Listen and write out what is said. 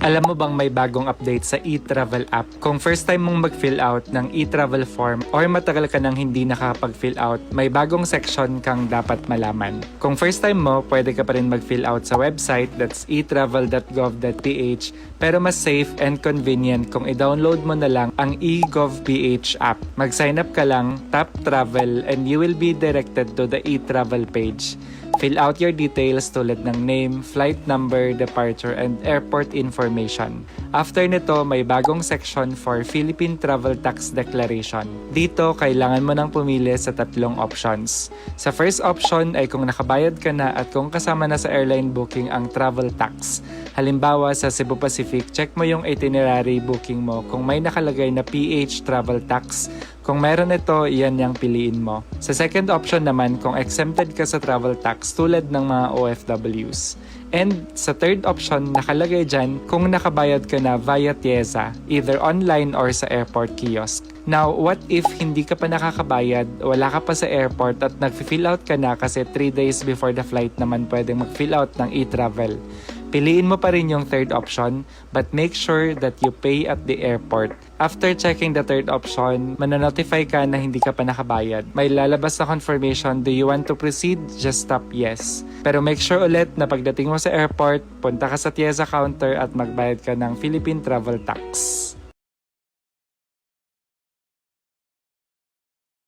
Alam mo bang may bagong update sa e-travel app? Kung first time mong mag-fill out ng e-travel form or matagal ka nang hindi nakakapag-fill out, may bagong section kang dapat malaman. Kung first time mo, pwede ka pa rin mag-fill out sa website, that's etravel.gov.ph, pero mas safe and convenient kung i-download mo na lang ang eGovPH app. Mag-sign up ka lang, tap travel, and you will be directed to the e-travel page. Fill out your details tulad ng name, flight number, departure, and airport information. After nito, may bagong section for Philippine Travel Tax Declaration. Dito, kailangan mo nang pumili sa tatlong options. Sa first option ay kung nakabayad ka na at kung kasama na sa airline booking ang travel tax. Halimbawa, sa Cebu Pacific, check mo yung itinerary booking mo kung may nakalagay na PH travel tax. Kung meron ito, iyan yung piliin mo. Sa second option naman, kung exempted ka sa travel tax tulad ng mga OFWs. And sa third option, nakalagay dyan kung nakabayad ka na via TIEZA, either online or sa airport kiosk. Now, what if hindi ka pa nakakabayad, wala ka pa sa airport at nag-fill out ka na kasi 3 days before the flight naman pwedeng mag-fill out ng e-travel? Piliin mo pa rin yung third option, but make sure that you pay at the airport. After checking the third option, mananotify ka na hindi ka pa nakabayad. May lalabas na confirmation, do you want to proceed? Just tap yes. Pero make sure ulit na pagdating mo sa airport, punta ka sa TIEZA counter at magbayad ka ng Philippine Travel Tax.